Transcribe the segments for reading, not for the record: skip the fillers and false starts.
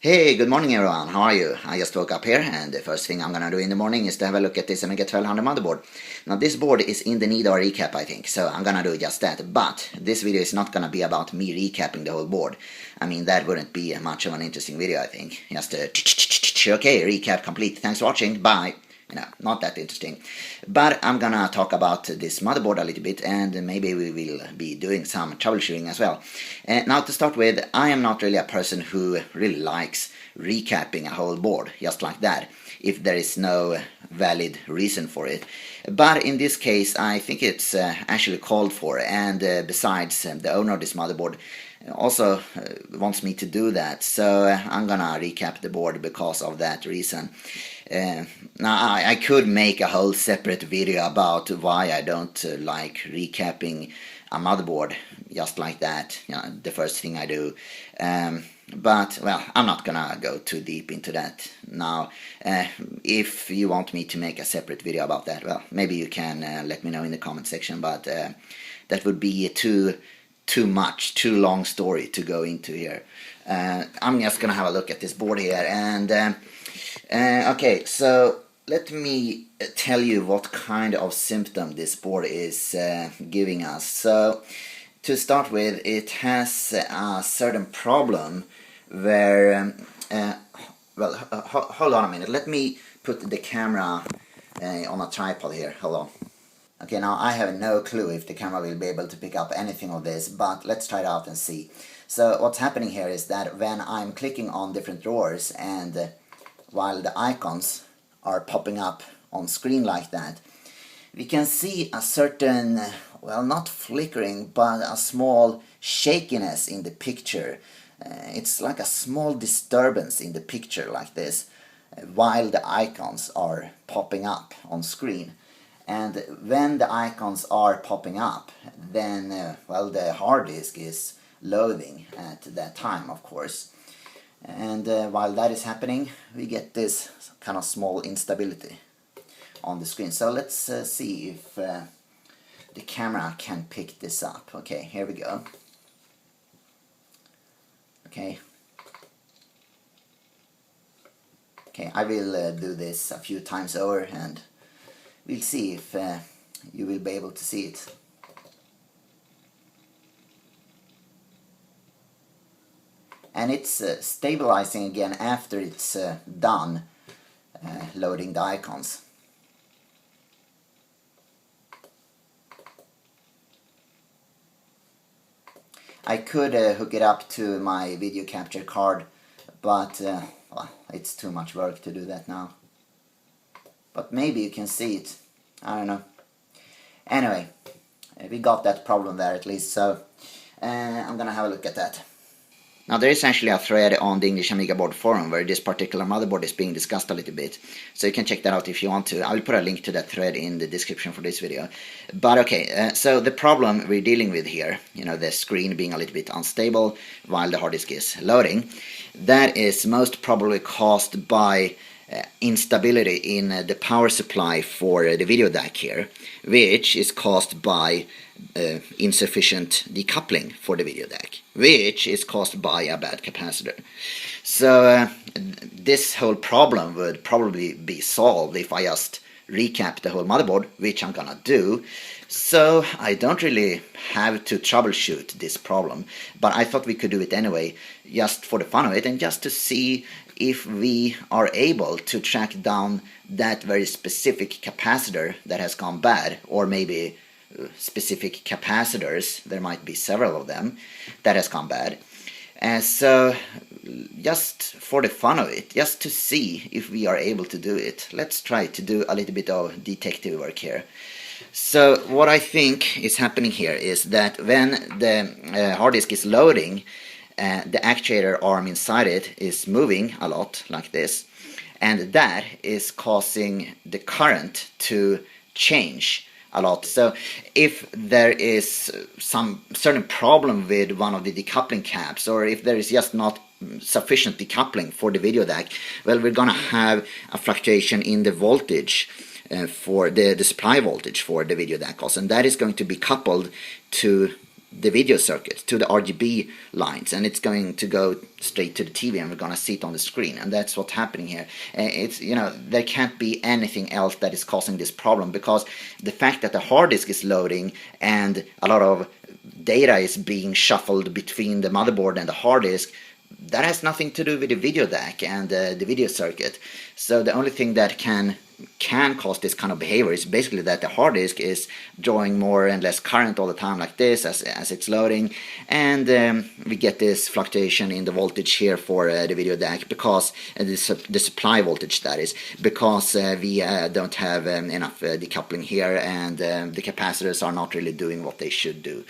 Hey, good morning everyone, how are you? I just woke up here and the first thing I'm gonna do in the morning is to have a look at this Amiga 1200 motherboard. Now this board is in the need of a recap, I think, so I'm gonna do just that. But this video is not gonna be about me recapping the whole board. I mean, that wouldn't be much of an interesting video, I think. Just okay, recap complete, thanks for watching, bye. You know, not that interesting. But I'm gonna talk about this motherboard a little bit, and maybe we will be doing some troubleshooting as well. Now to start with, I am not really a person who really likes recapping a whole board just like that, if there is no valid reason for it. But in this case, I think it's actually called for, and besides, the owner of this motherboard also wants me to do that, so I'm gonna recap the board because of that reason. Now I could make a whole separate video about why I don't like recapping a motherboard just like that, you know, the first thing I do, but well, I'm not gonna go too deep into that now. If you want me to make a separate video about that, well, maybe you can let me know in the comment section, but that would be too long story to go into here. I'm just gonna have a look at this board here, and okay, so let me tell you what kind of symptom this board is giving us. So to start with, it has a certain problem where well, hold on a minute, let me put the camera on a tripod here. Hold on. Okay, now I have no clue if the camera will be able to pick up anything of this, but let's try it out and see. So what's happening here is that when I'm clicking on different drawers, and while the icons are popping up on screen like that, we can see a certain, well, not flickering, but a small shakiness in the picture. It's like a small disturbance in the picture like this, while the icons are popping up on screen. And when the icons are popping up, then, well, the hard disk is loading at that time, of course. And while that is happening, we get this kind of small instability on the screen. So let's see if the camera can pick this up. Okay, here we go. Okay. Okay, I will do this a few times over, and we'll see if you will be able to see it. And it's stabilizing again after it's done loading the icons. I could hook it up to my video capture card, but well, it's too much work to do that now. But maybe you can see it, I don't know. Anyway, we got that problem there at least, so I'm gonna have a look at that. Now there is actually a thread on the English Amiga board forum where this particular motherboard is being discussed a little bit, so you can check that out if you want to. I will put a link to that thread in the description for this video. But okay, so the problem we're dealing with here, you know, the screen being a little bit unstable while the hard disk is loading, that is most probably caused by instability in the power supply for the video DAC here, which is caused by insufficient decoupling for the video DAC, which is caused by a bad capacitor. So this whole problem would probably be solved if I just recap the whole motherboard, which I'm gonna do. So I don't really have to troubleshoot this problem, but I thought we could do it anyway, just for the fun of it, and just to see if we are able to track down that very specific capacitor that has gone bad, or maybe specific capacitors, there might be several of them, that has gone bad. So just for the fun of it, just to see if we are able to do it, let's try to do a little bit of detective work here. So what I think is happening here is that when the hard disk is loading, the actuator arm inside it is moving a lot like this, and that is causing the current to change a lot. So if there is some certain problem with one of the decoupling caps, or if there is just not sufficient decoupling for the video DAC, well, we're gonna have a fluctuation in the voltage for the supply voltage for the video DAC also, and that is going to be coupled to the video circuit, to the RGB lines, and it's going to go straight to the TV, and we're going to see it on the screen. And that's what's happening here. It's, you know, there can't be anything else that is causing this problem, because the fact that the hard disk is loading and a lot of data is being shuffled between the motherboard and the hard disk, that has nothing to do with the video DAC and the video circuit. So the only thing that can cause this kind of behavior is basically that the hard disk is drawing more and less current all the time, like this, as it's loading, and we get this fluctuation in the voltage here for the video DAC, because the supply voltage, that is, because we don't have enough decoupling here, and the capacitors are not really doing what they should do.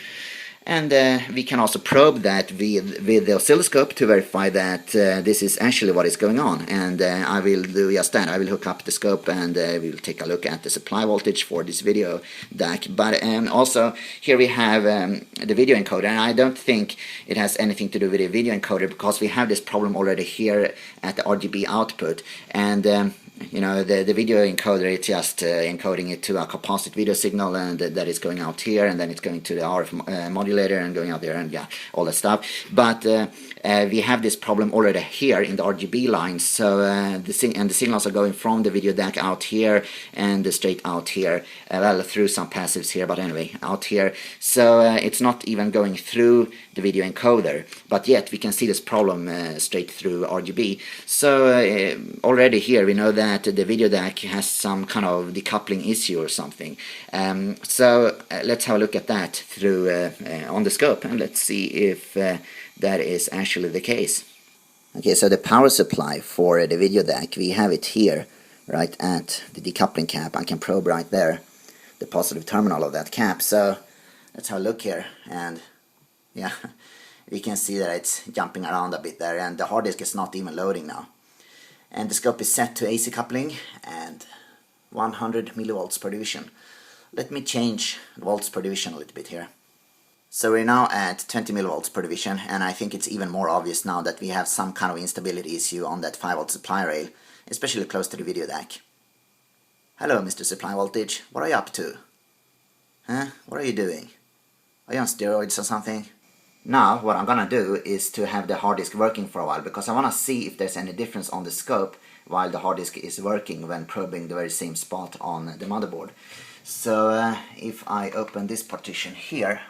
And we can also probe that with the oscilloscope to verify that this is actually what is going on. And I will do just that. I will hook up the scope, and we will take a look at the supply voltage for this video DAC. But also here we have the video encoder, and I don't think it has anything to do with the video encoder, because we have this problem already here at the RGB output. And you know, the video encoder, it's just encoding it to a composite video signal, and that is going out here, and then it's going to the RF modulator and going out there, and yeah, all that stuff. But we have this problem already here in the RGB lines, so the signals are going from the video DAC out here and straight out here, well, through some passives here, but anyway, out here. So it's not even going through the video encoder, but yet we can see this problem straight through RGB. So already here we know that the video DAC has some kind of decoupling issue or something. So let's have a look at that through on the scope, and let's see if that is actually the case. Okay, so the power supply for the video DAC, we have it here, right at the decoupling cap. I can probe right there the positive terminal of that cap. So let's have a look here, and yeah, we can see that it's jumping around a bit there, and the hard disk is not even loading now. And the scope is set to AC coupling and 100 millivolts per division. Let me change the volts per division a little bit here. So we're now at 20 millivolts per division, and I think it's even more obvious now that we have some kind of instability issue on that 5 volt supply rail, especially close to the video DAC. Hello, Mr. Supply Voltage, what are you up to? Huh? What are you doing? Are you on steroids or something? Now what I'm gonna do is to have the hard disk working for a while, because I wanna see if there's any difference on the scope while the hard disk is working when probing the very same spot on the motherboard. So if I open this partition here,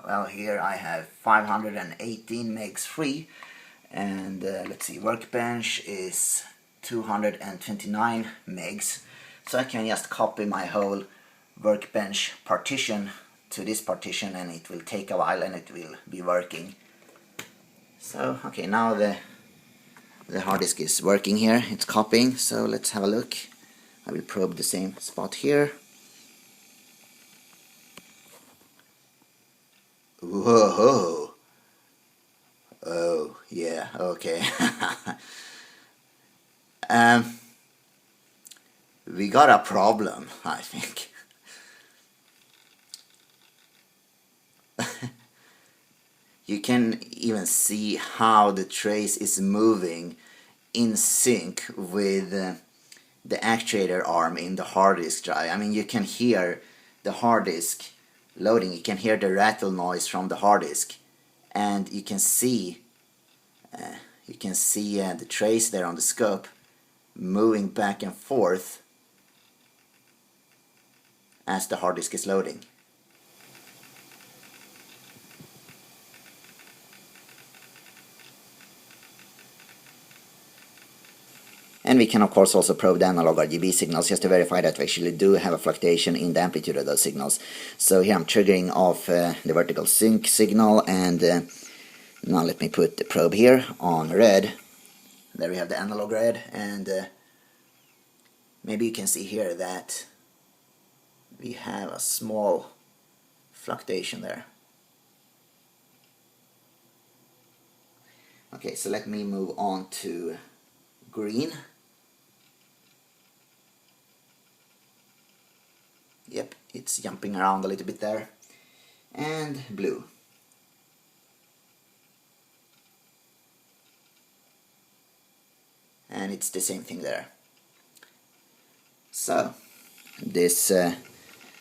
well, here I have 518 megs free, and let's see, workbench is 229 megs, so I can just copy my whole workbench partition to this partition, and it will take a while and it will be working. So okay, now the hard disk is working here, it's copying, so let's have a look. I will probe the same spot here. Whoa! Oh yeah, okay. We got a problem, I think. You can even see how the trace is moving in sync with the actuator arm in the hard disk drive. I mean, you can hear the hard disk loading, you can hear the rattle noise from the hard disk, and you can see the trace there on the scope moving back and forth as the hard disk is loading. And we can of course also probe the analog RGB signals just to verify that we actually do have a fluctuation in the amplitude of those signals. So here I'm triggering off the vertical sync signal, and now let me put the probe here on red. There we have the analog red, and maybe you can see here that we have a small fluctuation there. Okay, so let me move on to green. Yep, it's jumping around a little bit there. And blue. And it's the same thing there. So this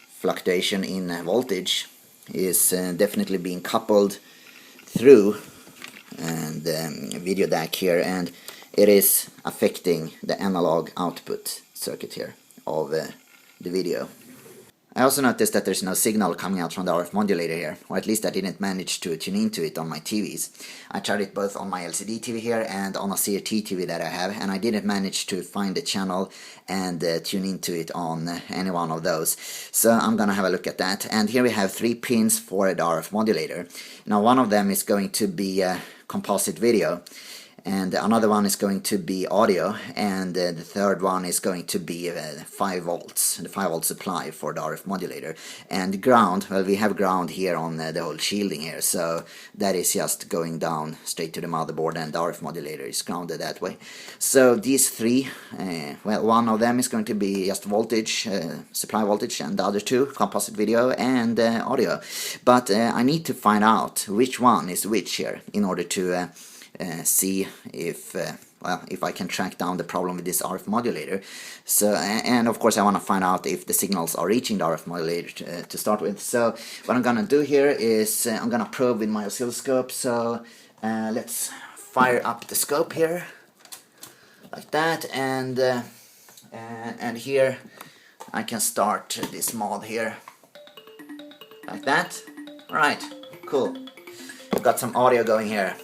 fluctuation in voltage is definitely being coupled through the video DAC here, and it is affecting the analog output circuit here of the video. I also noticed that there's no signal coming out from the RF modulator here, or at least I didn't manage to tune into it on my TVs. I tried it both on my LCD TV here and on a CRT TV that I have, and I didn't manage to find the channel and tune into it on any one of those. So I'm gonna have a look at that. And here we have 3 pins for the RF modulator. Now one of them is going to be composite video, and another one is going to be audio, and the third one is going to be 5 volts, the 5 volt supply for the RF modulator. And ground, well, we have ground here on the whole shielding here, so that is just going down straight to the motherboard, and the RF modulator is grounded that way. So these 3, well, one of them is going to be just voltage, supply voltage, and the other 2 composite video and audio. But I need to find out which one is which here in order to see if well, if I can track down the problem with this RF modulator. So, and of course I want to find out if the signals are reaching the RF modulator to start with. So what I'm gonna do here is I'm gonna probe with my oscilloscope. So let's fire up the scope here like that, and here I can start this mod here like that. Alright, cool. I've got some audio going here.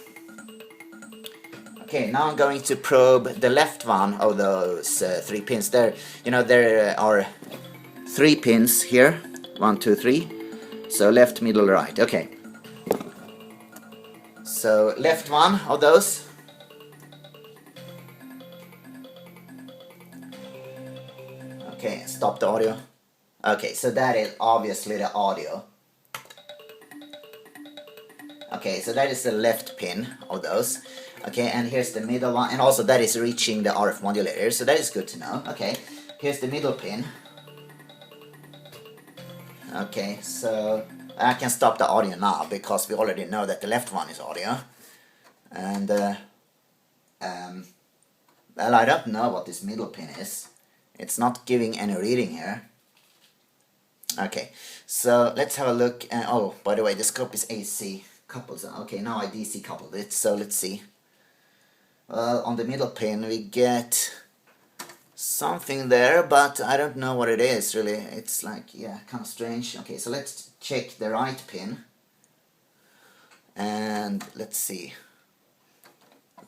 Okay, now I'm going to probe the left one of those 3 pins. There, you know, there are 3 pins here. 1, 2, 3. So left, middle, right. Okay. So left one of those. Okay, stop the audio. Okay, so that is obviously the audio. Okay, so that is the left pin of those. Okay, and here's the middle one, and also that is reaching the RF modulator, so that is good to know. Okay, here's the middle pin. Okay, so I can stop the audio now because we already know that the left one is audio. And well, I don't know what this middle pin is. It's not giving any reading here. Okay, so let's have a look. Oh, by the way, the scope is AC coupled. Okay, now I DC coupled it, so let's see. Well, on the middle pin we get something there, but I don't know what it is really. It's like, yeah, kind of strange. Okay, so let's check the right pin. And let's see.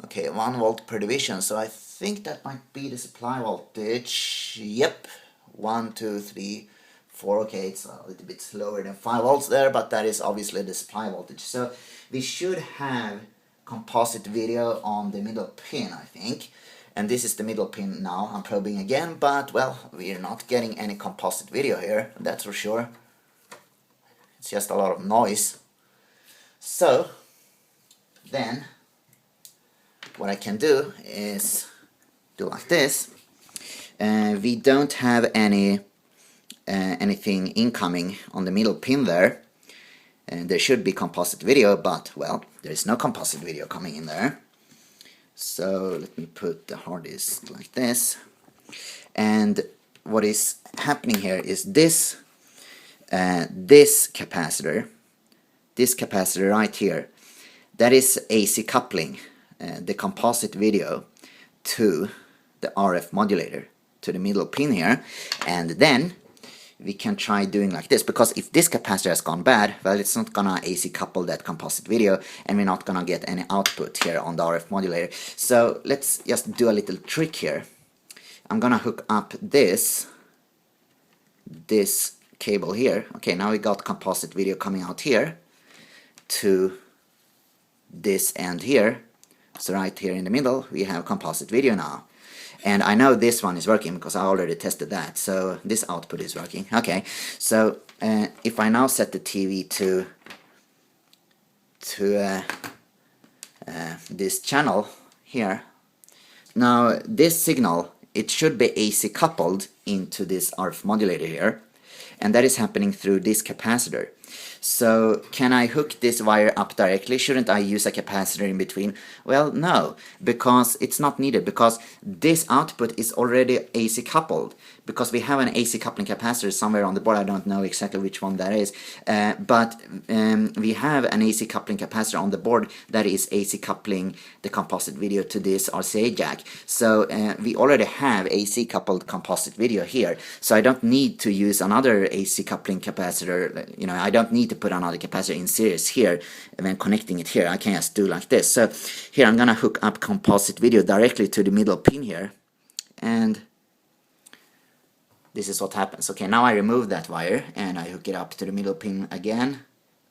Okay, 1 volt per division, so I think that might be the supply voltage. Yep, 1, 2, 3, 4. Okay, it's a little bit slower than 5 volts there, but that is obviously the supply voltage. So we should have composite video on the middle pin, I think. And this is the middle pin now. I'm probing again, but well, we're not getting any composite video here, that's for sure. It's just a lot of noise. So then what I can do is do like this. We don't have any anything incoming on the middle pin there. And there should be composite video, but well, there is no composite video coming in there. So let me put the hard disk like this. And what is happening here is this capacitor right here, that is AC coupling the composite video to the RF modulator, to the middle pin here. And then we can try doing like this, because if this capacitor has gone bad, well, it's not gonna AC couple that composite video, and we're not gonna get any output here on the RF modulator. So let's just do a little trick here. I'm gonna hook up this cable here. Okay, now we got composite video coming out here to this end here. So right here in the middle we have composite video now. And I know this one is working because I already tested that, so this output is working. Okay, so if I now set the TV to this channel here, now this signal, it should be AC coupled into this RF modulator here, and that is happening through this capacitor. So can I hook this wire up directly? Shouldn't I use a capacitor in between? Well, no, because it's not needed, because this output is already AC coupled, because we have an AC coupling capacitor somewhere on the board. I don't know exactly which one that is, but we have an AC coupling capacitor on the board that is AC coupling the composite video to this RCA jack. So we already have AC coupled composite video here, so I don't need to use another AC coupling capacitor. You know, I don't need to put another capacitor in series here and then connecting it here. I can just do like this. So here I'm gonna hook up composite video directly to the middle pin here, and this is what happens. Okay, now I remove that wire and I hook it up to the middle pin again.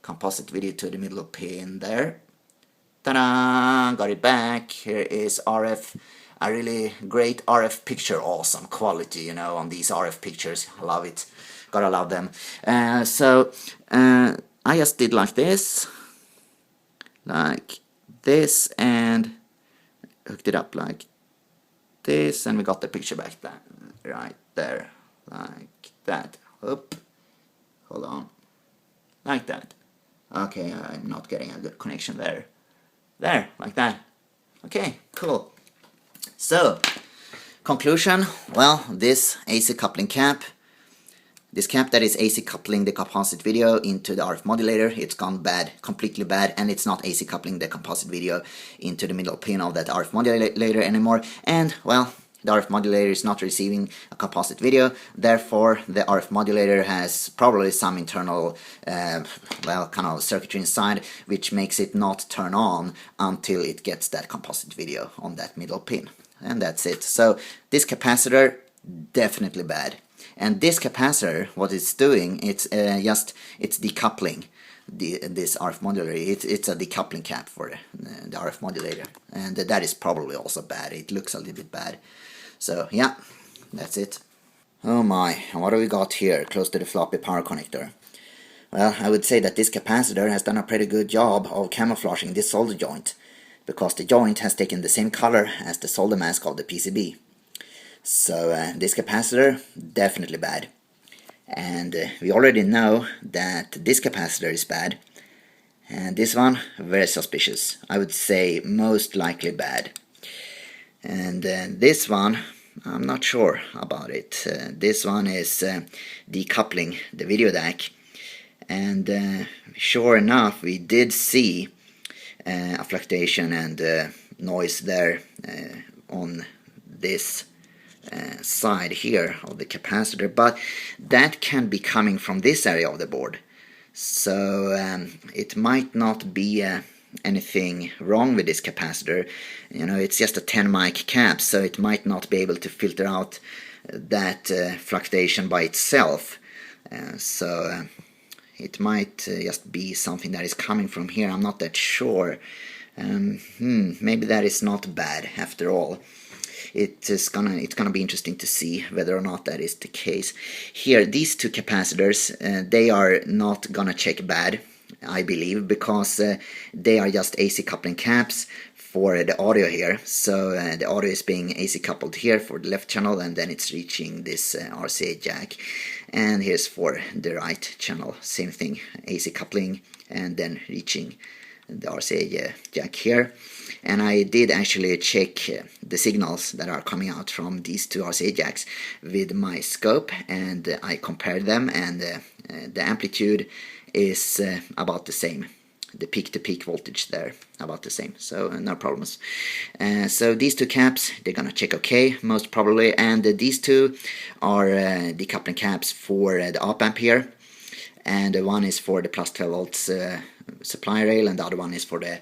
Composite video to the middle pin there. Ta-da! Got it back. Here is RF. A really great RF picture. Awesome quality, you know, on these RF pictures. I love it. Gotta love them. So I just did like this, and hooked it up like this, and we got the picture back right there. Like that. Oop. Hold on. Like that. Okay, I'm not getting a good connection there. There, like that. Okay, cool. So, conclusion. Well, this AC coupling cap, this cap that is AC coupling the composite video into the RF modulator, it's gone bad, completely bad, and it's not AC coupling the composite video into the middle pin of that RF modulator anymore. And, well, the RF modulator is not receiving a composite video, therefore the RF modulator has probably some internal, well, kind of circuitry inside, which makes it not turn on until it gets that composite video on that middle pin. And that's it. So this capacitor, definitely bad. And this capacitor, what it's doing, it's decoupling this RF modulator. It's a decoupling cap for the RF modulator, and that is probably also bad. It looks a little bit bad. So yeah, that's it. Oh my, and what do we got here close to the floppy power connector? Well, I would say that this capacitor has done a pretty good job of camouflaging this solder joint, because the joint has taken the same color as the solder mask of the PCB. So this capacitor, definitely bad. And we already know that this capacitor is bad, and this one, very suspicious. I would say most likely bad. And this one, I'm not sure about it. This one is decoupling the video DAC, and sure enough, we did see a fluctuation and noise there on this side here of the capacitor, but that can be coming from this area of the board. So it might not be anything wrong with this capacitor. You know, it's just a 10 mic cap, so it might not be able to filter out that fluctuation by itself. So it might just be something that is coming from here. I'm not that sure. Maybe that is not bad after all. It's gonna be interesting to see whether or not that is the case. Here, these two capacitors, they are not gonna check bad, I believe, because they are just AC coupling caps for the audio here. So the audio is being AC coupled here for the left channel, and then it's reaching this RCA jack. And here's for the right channel, same thing, AC coupling, and then reaching the RCA jack here. And I did actually check the signals that are coming out from these two RCA jacks with my scope, and I compared them, and the amplitude is about the same. The peak-to-peak voltage there, about the same, so no problems. So these two caps, they're gonna check okay, most probably, and these two are decoupling caps for the op-amp here, and one is for the plus 12 volts supply rail, and the other one is for the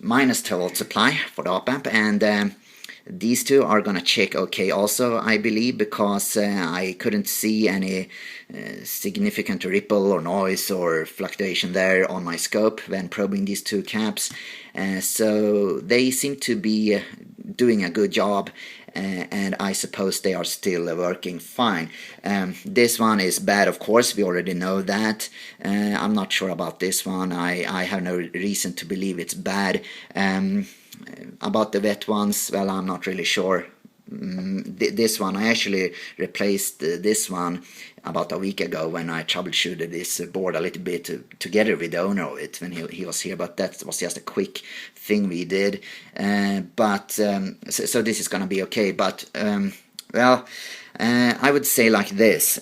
minus 12 volt supply for the op-amp, and these two are gonna check okay also, I believe, because I couldn't see any significant ripple or noise or fluctuation there on my scope when probing these two caps. So they seem to be doing a good job, and I suppose they are still working fine. This one is bad, of course, we already know that. I'm not sure about this one. I have no reason to believe it's bad. About the wet ones, well, I'm not really sure. this one. I actually replaced this one about a week ago when I troubleshooted this board a little bit together with the owner of it when he was here, but that was just a quick thing we did. So this is gonna be okay, but well, I would say like this.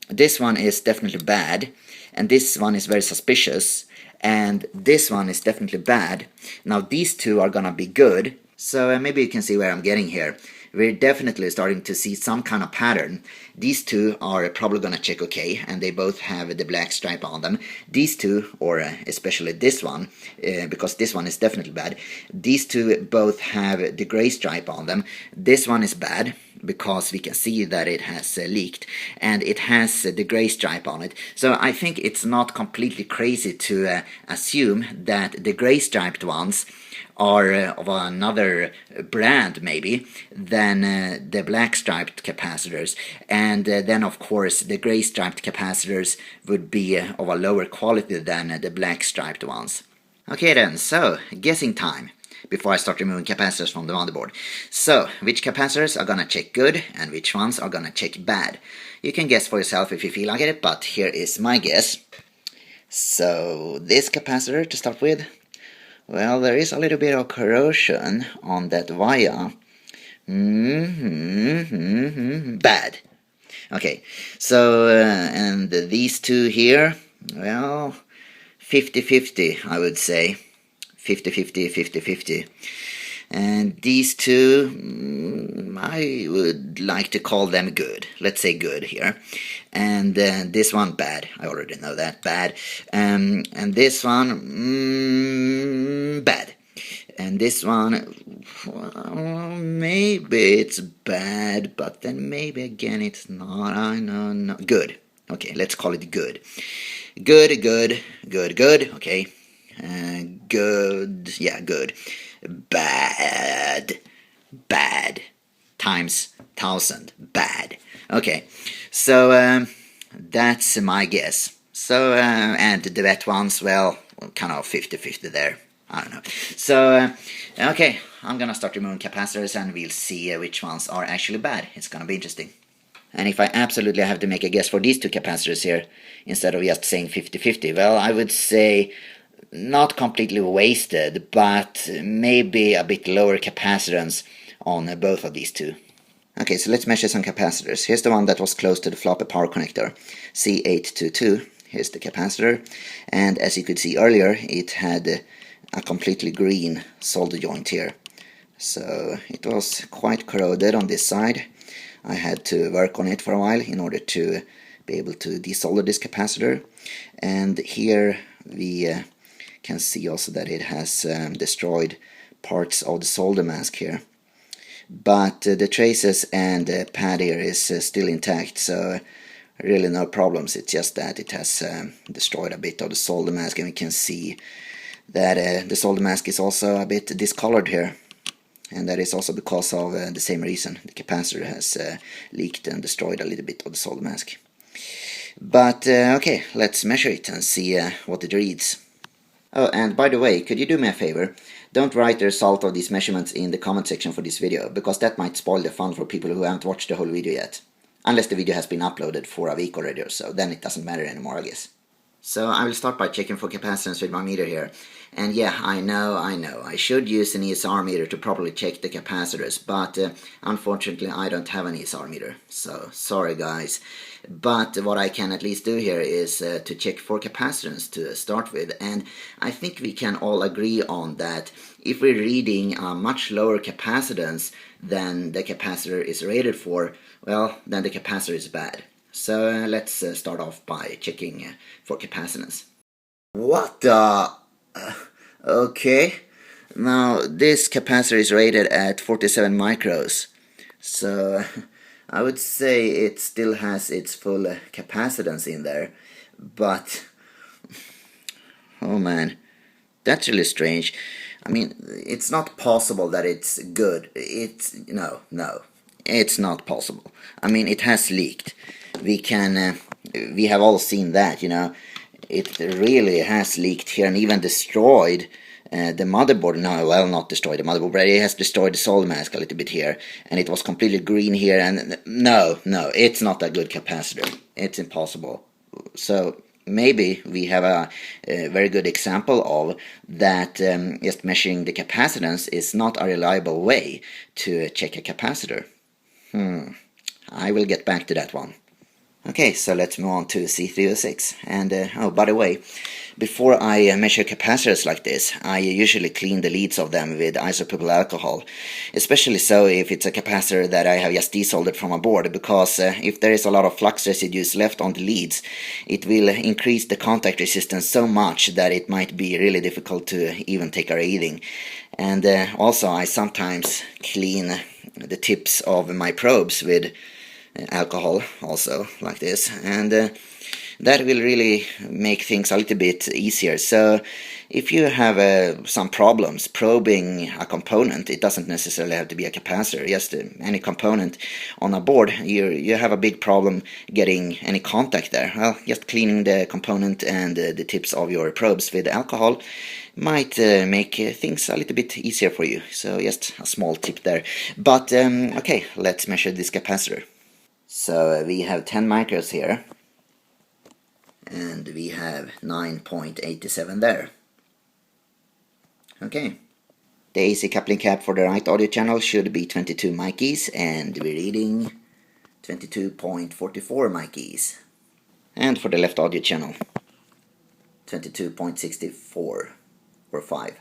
This one is definitely bad, and this one is very suspicious, and this one is definitely bad. Now these two are gonna be good, so maybe you can see where I'm getting here. We're definitely starting to see some kind of pattern. These two are probably gonna check okay, and they both have the black stripe on them. These two, or especially this one, because this one is definitely bad, these two both have the gray stripe on them. This one is bad because we can see that it has leaked, and it has the gray stripe on it. So I think it's not completely crazy to assume that the gray striped ones are of another brand maybe than the black striped capacitors, and then of course the gray striped capacitors would be of a lower quality than the black striped ones. Okay then, so guessing time before I start removing capacitors from the motherboard. So which capacitors are gonna check good and which ones are gonna check bad? You can guess for yourself if you feel like it, but here is my guess. So this capacitor to start with, well, there is a little bit of corrosion on that wire. Bad. Okay, so and these two here, well, 50-50 I would say. 50-50, 50-50. And these two, I would like to call them good. Let's say good here. And this one bad. I already know that, bad. And this one bad. And this one, well, maybe it's bad, but then maybe again it's not. I know, no. Good. Okay, let's call it good. Good, good, good, good. Okay. Good, yeah, good. Bad, bad, times 1,000, bad. Okay, so that's my guess. So, and the wet ones, well, kind of 50-50 there. I don't know. So, okay, I'm gonna start removing capacitors and we'll see which ones are actually bad. It's gonna be interesting. And if I absolutely have to make a guess for these two capacitors here, instead of just saying 50-50, well, I would say not completely wasted, but maybe a bit lower capacitance on both of these two. Okay, so let's measure some capacitors. Here's the one that was close to the floppy power connector, C822. Here's the capacitor, and as you could see earlier, it had a completely green solder joint here. So it was quite corroded on this side. I had to work on it for a while in order to be able to desolder this capacitor. And here we can see also that it has destroyed parts of the solder mask here, but the traces and the pad here is still intact, so really no problems. It's just that it has destroyed a bit of the solder mask, and we can see that the solder mask is also a bit discolored here, and that is also because of the same reason. The capacitor has leaked and destroyed a little bit of the solder mask. But okay, let's measure it and see what it reads. Oh, and by the way, could you do me a favor? Don't write the result of these measurements in the comment section for this video, because that might spoil the fun for people who haven't watched the whole video yet. Unless the video has been uploaded for a week already or so, then it doesn't matter anymore, I guess. So I will start by checking for capacitance with my meter here. And yeah, I know, I should use an ESR meter to properly check the capacitors, but unfortunately I don't have an ESR meter, so sorry guys. But what I can at least do here is to check for capacitance to start with, and I think we can all agree on that if we're reading a much lower capacitance than the capacitor is rated for, well, then the capacitor is bad. So let's start off by checking for capacitance. What the... okay, now this capacitor is rated at 47 micros, so I would say it still has its full capacitance in there, but oh man, that's really strange. I mean, it's not possible that it's good. No, it's not possible. I mean, it has leaked. We have all seen that, you know. It really has leaked here and even destroyed the motherboard, no, well, not destroyed the motherboard, but it has destroyed the solder mask a little bit here, and it was completely green here, and no, it's not a good capacitor. It's impossible. So maybe we have a very good example of that. Just measuring the capacitance is not a reliable way to check a capacitor. I will get back to that one. Okay, so let's move on to C306. And oh, by the way, before I measure capacitors like this, I usually clean the leads of them with isopropyl alcohol, especially so if it's a capacitor that I have just desoldered from a board, because if there is a lot of flux residues left on the leads, it will increase the contact resistance so much that it might be really difficult to even take a reading. And also I sometimes clean the tips of my probes with alcohol also, like this, and that will really make things a little bit easier. So if you have some problems probing a component, it doesn't necessarily have to be a capacitor, just any component on a board, you have a big problem getting any contact there. Well, just cleaning the component and the tips of your probes with alcohol might make things a little bit easier for you. So just a small tip there. But okay, let's measure this capacitor. So we have 10 micros here, and we have 9.87 there. Okay. The AC coupling cap for the right audio channel should be 22 mickeys, and we're reading 22.44 mickeys. And for the left audio channel, 22.64 or 5.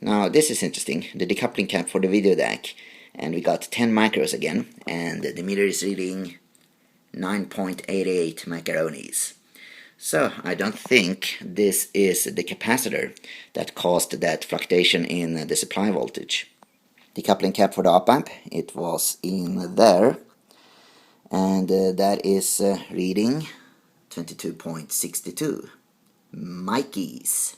Now this is interesting, the decoupling cap for the video DAC. And we got 10 micros again, and the meter is reading 9.88 macaronis. So I don't think this is the capacitor that caused that fluctuation in the supply voltage. Decoupling cap for the op amp, it was in there, and that is reading 22.62 mickeys.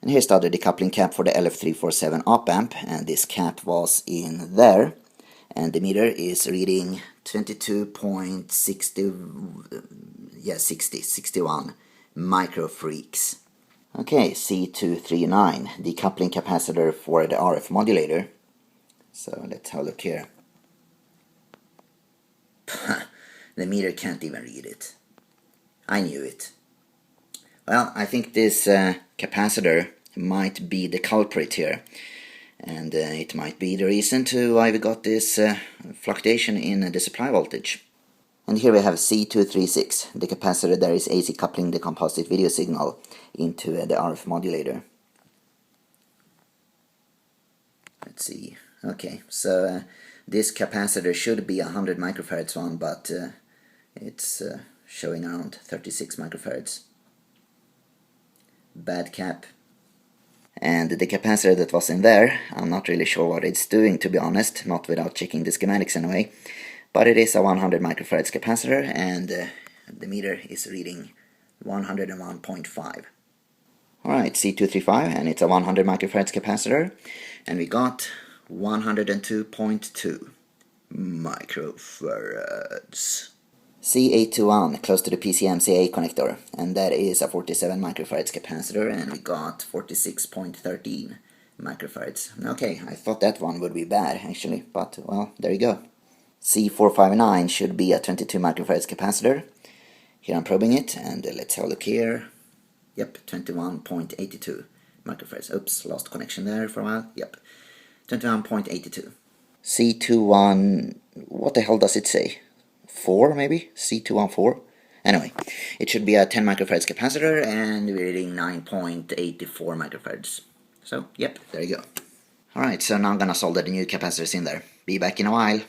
And here's the other decoupling cap for the LF347 op amp, and this cap was in there, and the meter is reading 61 microfreaks. Okay, C239, decoupling capacitor for the RF modulator. So let's have a look here. The meter can't even read it. I knew it. Well, I think this capacitor might be the culprit here, and it might be the reason to why we got this fluctuation in the supply voltage. And here we have C236, the capacitor that is AC coupling the composite video signal into the RF modulator. Let's see. Okay, so this capacitor should be 100 microfarads one, but it's showing around 36 microfarads. Bad cap. And the capacitor that was in there, I'm not really sure what it's doing, to be honest, not without checking the schematics anyway, but it is a 100 microfarads capacitor, and the meter is reading 101.5. Alright, C235, and it's a 100 microfarads capacitor, and we got 102.2 microfarads. C821, close to the PCMCA connector, and that is a 47 microfarads capacitor, and we got 46.13 microfarads. Okay, I thought that one would be bad actually, but well, there you go. C459 should be a 22 microfarads capacitor. Here I'm probing it, and let's have a look here. Yep, 21.82 microfarads. Oops, lost connection there for a while. Yep, 21.82. C21, what the hell does it say? 4 maybe? C214? Anyway, it should be a 10 microfarads capacitor, and we're reading 9.84 microfarads. So, yep, there you go. Alright, so now I'm gonna solder the new capacitors in there. Be back in a while.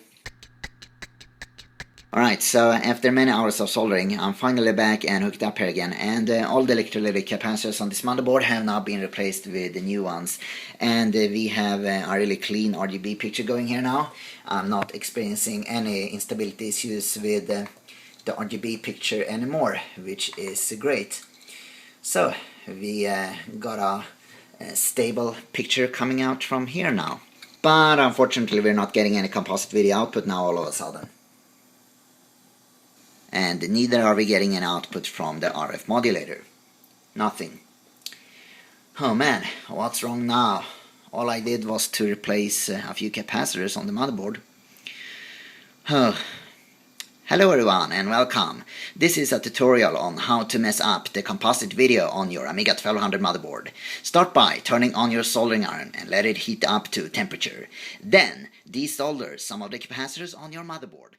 Alright, so after many hours of soldering, I'm finally back and hooked up here again, and all the electrolytic capacitors on this motherboard have now been replaced with the new ones, and we have a really clean RGB picture going here now. I'm not experiencing any instability issues with the RGB picture anymore, which is great. So we got a stable picture coming out from here now, but unfortunately we're not getting any composite video output now all of a sudden. And neither are we getting an output from the RF modulator. Nothing. Oh man, what's wrong now? All I did was to replace a few capacitors on the motherboard. Oh. Hello everyone and welcome. This is a tutorial on how to mess up the composite video on your Amiga 1200 motherboard. Start by turning on your soldering iron and let it heat up to temperature. Then desolder some of the capacitors on your motherboard.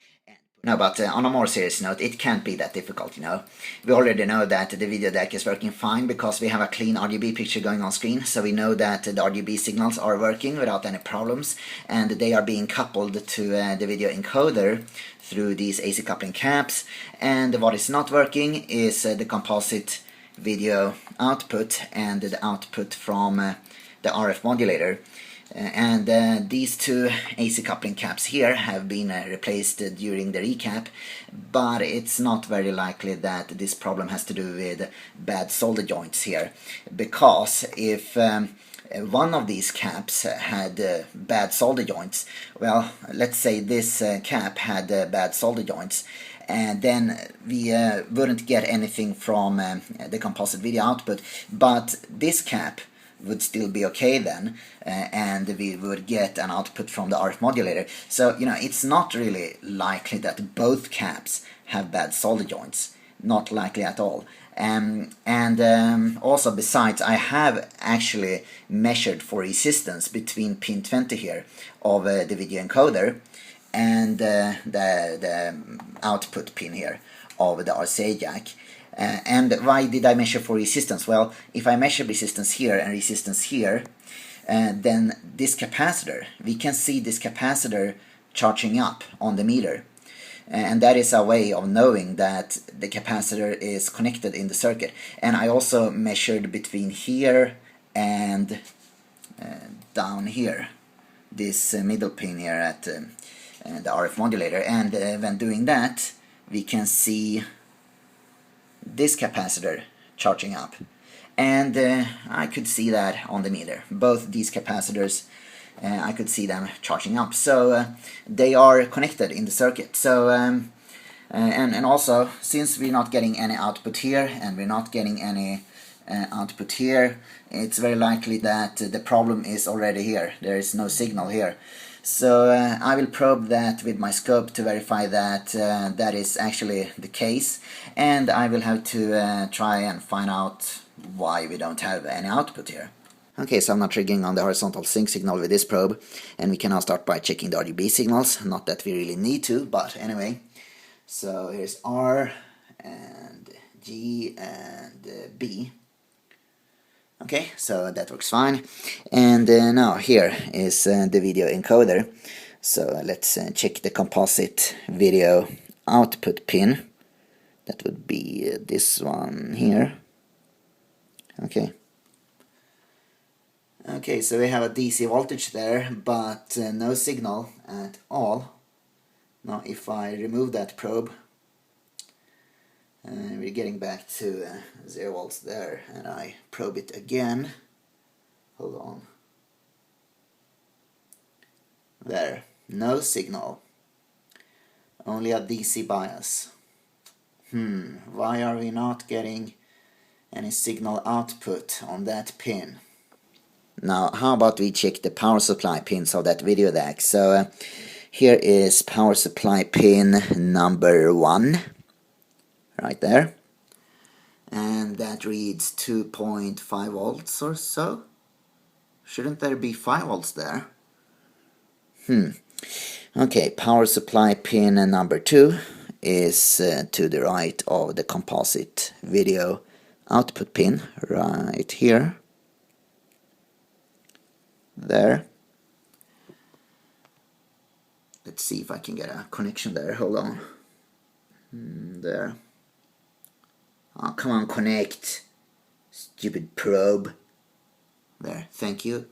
No, but on a more serious note, it can't be that difficult, you know. We already know that the video deck is working fine because we have a clean RGB picture going on screen, so we know that the RGB signals are working without any problems, and they are being coupled to the video encoder through these AC coupling caps, and what is not working is the composite video output and the output from the RF modulator. And these two AC coupling caps here have been replaced during the recap, but it's not very likely that this problem has to do with bad solder joints here, because if one of these caps had bad solder joints, well, let's say this cap had bad solder joints, and then we wouldn't get anything from the composite video output, but this cap would still be okay then, and we would get an output from the RF modulator. So, you know, it's not really likely that both caps have bad solder joints. Not likely at all. Also, besides, I have actually measured for resistance between pin 20 here of the video encoder and the output pin here of the RCA jack. And why did I measure for resistance? Well, if I measure resistance here and resistance here, then this capacitor, we can see this capacitor charging up on the meter. And that is a way of knowing that the capacitor is connected in the circuit. And I also measured between here and down here, this middle pin here at the RF modulator. And when doing that, we can see this capacitor charging up, and I could see that on the meter. Both these capacitors, I could see them charging up, so they are connected in the circuit. So and also, since we're not getting any output here and we're not getting any output here, it's very likely that the problem is already here. There is no signal here. So I will probe that with my scope to verify that that is actually the case, and I will have to try and find out why we don't have any output here. Okay, so I'm now triggering on the horizontal sync signal with this probe, and we can now start by checking the RGB signals. Not that we really need to, but anyway. So here's R and G and B. Okay, so that works fine. And now here is the video encoder. So let's check the composite video output pin. That would be this one here. Okay. Okay, so we have a DC voltage there, but no signal at all. Now if I remove that probe, we're getting back to 0 volts there, and I probe it again. Hold on. There, no signal. Only a DC bias. Why are we not getting any signal output on that pin? Now, how about we check the power supply pins of that video deck? So here is power supply pin number 1. Right there, and that reads 2.5 volts or so. Shouldn't there be 5 volts there? Okay, power supply pin number 2 is to the right of the composite video output pin, right here. There. Let's see if I can get a connection there. Hold on. There. Oh, come on, connect. Stupid probe. There, thank you.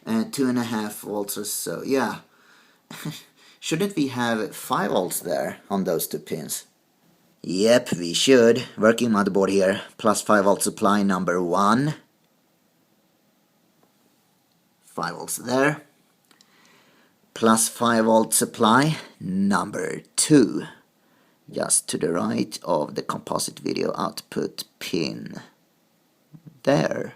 2.5 volts or so. Yeah. Shouldn't we have 5 volts there on those two pins? Yep, we should. Working motherboard here. Plus 5 volt supply number 1. 5 volts there. Plus 5 volt supply number 2. Just to the right of the composite video output pin. There.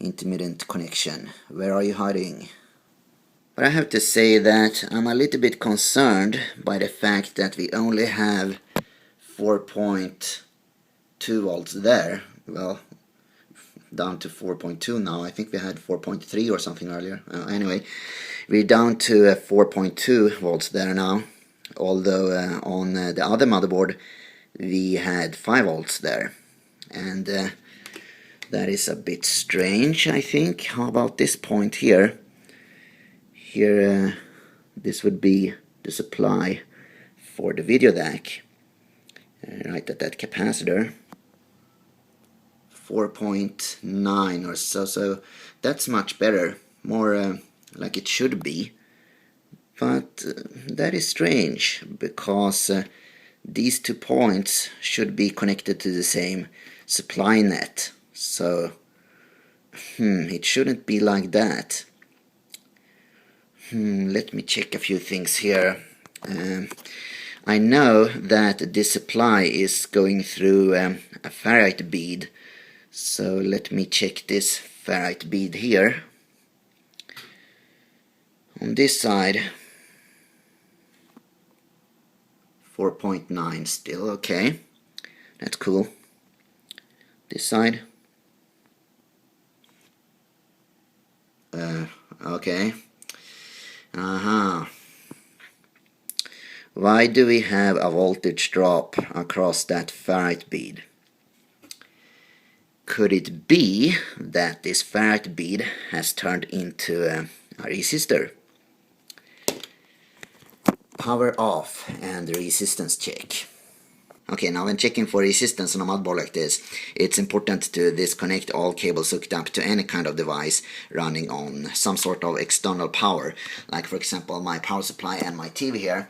intermittent connection. Where are you hiding? But I have to say that I'm a little bit concerned by the fact that we only have 4.2 volts there. Well, down to 4.2 now. I think we had 4.3 or something earlier. Anyway, we're down to 4.2 volts there now, although on the other motherboard we had 5 volts there, and that is a bit strange, I think. How about this point here? Here this would be the supply for the video DAC, right at that capacitor. 4.9 or so, so that's much better, more like it should be. But that is strange, because these 2 points should be connected to the same supply net, so it shouldn't be like that. Let me check a few things here. I know that this supply is going through a Ferrite bead, so let me check this Ferrite bead here. On this side, 4.9 still, okay, that's cool. This side, okay, Why do we have a voltage drop across that Ferrite bead? Could it be that this Ferrite bead has turned into a resistor? Power off and resistance check. Okay, now when checking for resistance on a motherboard like this, it's important to disconnect all cables hooked up to any kind of device running on some sort of external power, like for example my power supply and my TV here,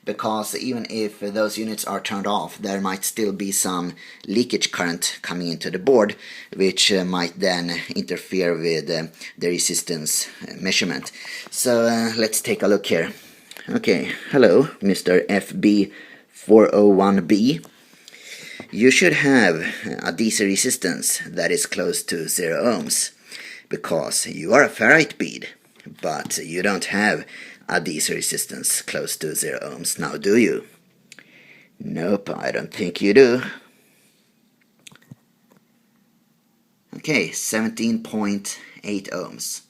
because even if those units are turned off, there might still be some leakage current coming into the board, which might then interfere with the resistance measurement. So let's take a look here. Okay, hello Mr. FB401B. You should have a DC resistance that is close to 0 ohms, because you are a Ferrite bead, but you don't have a DC resistance close to 0 ohms, now do you? Nope, I don't think you do. Okay, 17.8 ohms.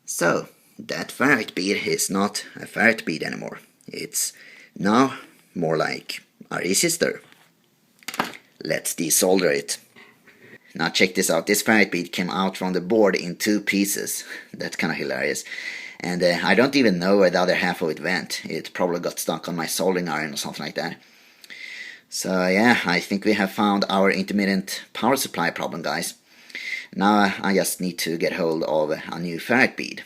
So, that Ferrite bead is not a Ferrite bead anymore. It's now more like a resistor. Let's desolder it. Now check this out. This Ferrite bead came out from the board in 2 pieces. That's kind of hilarious. And I don't even know where the other half of it went. It probably got stuck on my soldering iron or something like that. So yeah, I think we have found our intermittent power supply problem, guys. Now I just need to get hold of a new Ferrite bead.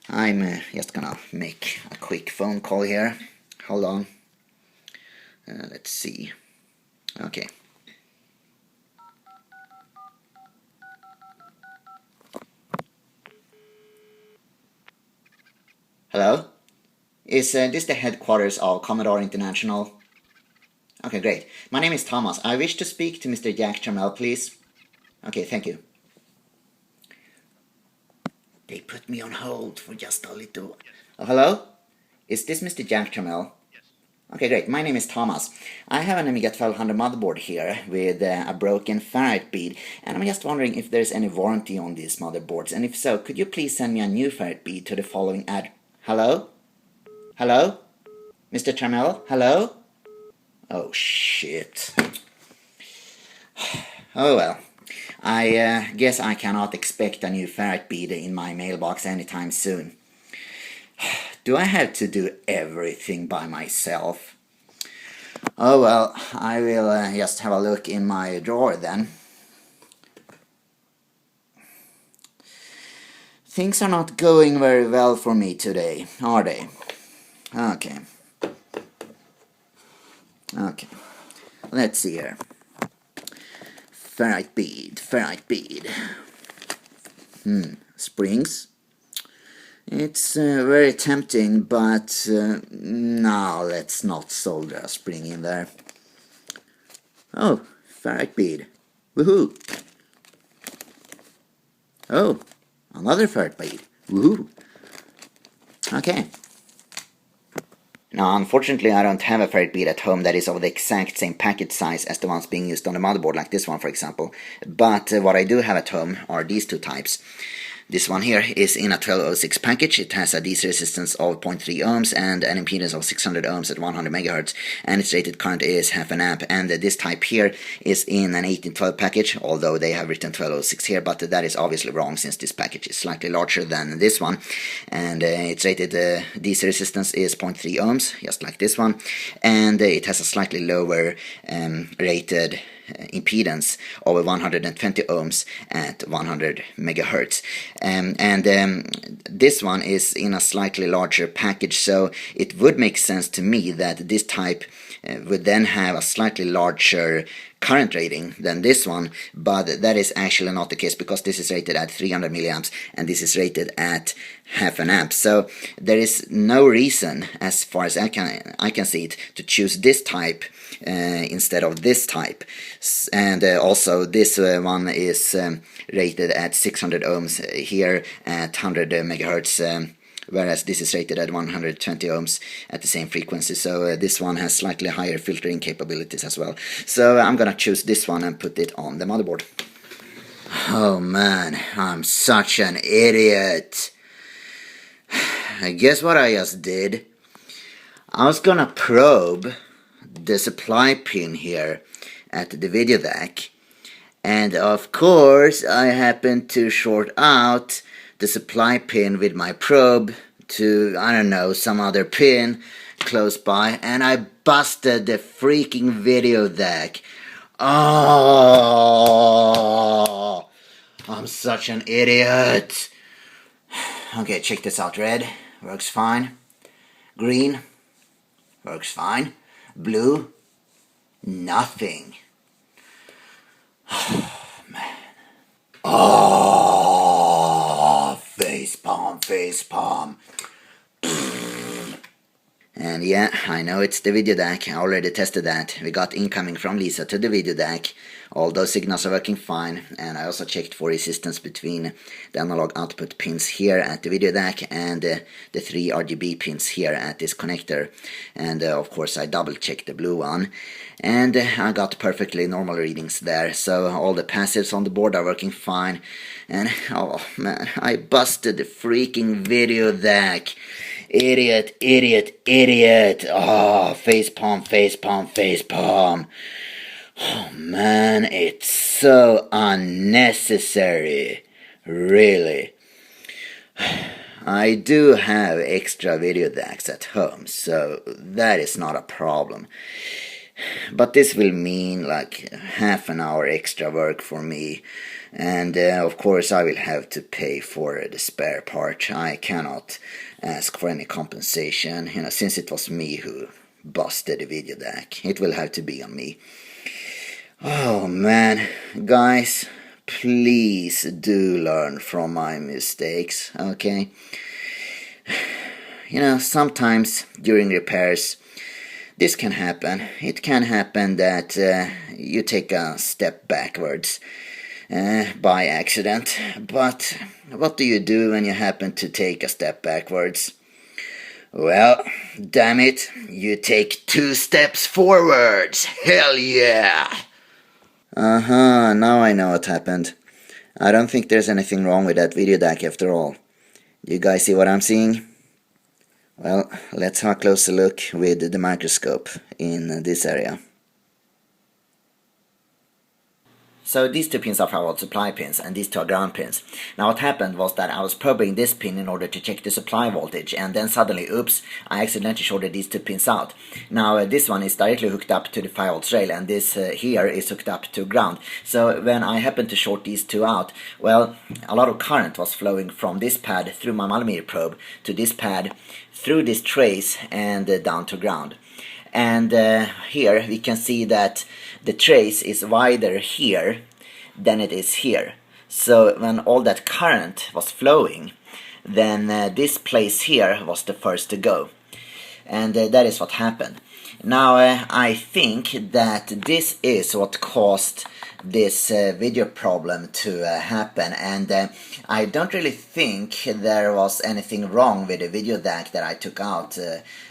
I'm just gonna make a quick phone call here. Hold on. Let's see. Okay. Hello? Is this the headquarters of Commodore International? Okay, great. My name is Thomas. I wish to speak to Mr. Jack Trammell, please. Okay, thank you. They put me on hold for just a little. Oh, hello? Is this Mr. Jack Trammell? Yes. Okay, great. My name is Thomas. I have an Amiga 1200 motherboard here with a broken Ferrite bead, and I'm just wondering if there's any warranty on these motherboards, and if so, could you please send me a new Ferrite bead to the following Hello? Hello? Mr. Trammell? Hello? Oh, shit. Oh, well. I guess I cannot expect a new Ferrite bead in my mailbox anytime soon. Do I have to do everything by myself? Oh, well, I will just have a look in my drawer then. Things are not going very well for me today, are they? Okay. Okay. Let's see here. Ferrite bead, Ferrite bead. Springs. It's very tempting, but no, let's not solder a spring in there. Oh, Ferrite bead. Woohoo! Oh, another ferrite bead. Woohoo! Okay. Now, unfortunately, I don't have a ferrite bead at home that is of the exact same package size as the ones being used on the motherboard, like this one, for example. But what I do have at home are these two types. This one here is in a 1206 package. It has a DC resistance of 0.3 ohms and an impedance of 600 ohms at 100 megahertz, and its rated current is half an amp. And this type here is in an 1812 package, although they have written 1206 here, but that is obviously wrong since this package is slightly larger than this one. And its rated DC resistance is 0.3 ohms, just like this one, and it has a slightly lower rated impedance of 120 ohms at 100 megahertz. This one is in a slightly larger package, so it would make sense to me that this type would then have a slightly larger current rating than this one, but that is actually not the case, because this is rated at 300 milliamps and this is rated at half an amp. So there is no reason, as far as I can see it, to choose this type instead of this type. And also this one is rated at 600 ohms here at 100 megahertz, whereas this is rated at 120 ohms at the same frequency. So this one has slightly higher filtering capabilities as well. So I'm gonna choose this one and put it on the motherboard. Oh man, I'm such an idiot. Guess what I just did? I was gonna probe the supply pin here at the video DAC, and of course I happened to short out the supply pin with my probe to, I don't know, some other pin close by, and I busted the freaking video DAC. Oh, I'm such an idiot. Okay, check this out. Red works fine. Green works fine. Blue, nothing. Oh, man. Oh, facepalm, facepalm. And yeah, I know it's the video DAC. I already tested that. We got incoming from Lisa to the video DAC. All those signals are working fine. And I also checked for resistance between the analog output pins here at the video DAC and the 3 RGB pins here at this connector. And of course I double checked the blue one. And I got perfectly normal readings there. So all the passives on the board are working fine. And oh man, I busted the freaking video DAC. Idiot, idiot, idiot. Oh, facepalm, facepalm, facepalm. Oh man, it's so unnecessary. Really. I do have extra video DACs at home, so that is not a problem. But this will mean like half an hour extra work for me. And of course I will have to pay for the spare part. I cannot ask for any compensation, since it was me who busted the video DAC. It will have to be on me. Oh man, guys, please do learn from my mistakes, okay? Sometimes during repairs this can happen. It can happen that you take a step backwards by accident. But what do you do when you happen to take a step backwards? Well, damn it, you take 2 steps forwards. Hell yeah! Now I know what happened. I don't think there's anything wrong with that video DAC after all. You guys see what I'm seeing? Well, let's have a closer look with the microscope in this area. So these 2 pins are 5-volt supply pins and these 2 are ground pins. Now what happened was that I was probing this pin in order to check the supply voltage, and then suddenly, oops, I accidentally shorted these 2 pins out. Now this one is directly hooked up to the 5-volt rail, and this here is hooked up to ground. So when I happened to short these 2 out, well, a lot of current was flowing from this pad through my multimeter probe to this pad, through this trace and down to ground. And here we can see that the trace is wider here than it is here. So when all that current was flowing, then this place here was the first to go. and that is what happened. Now I think that this is what caused this video problem to happen, and I don't really think there was anything wrong with the video DAC that I took out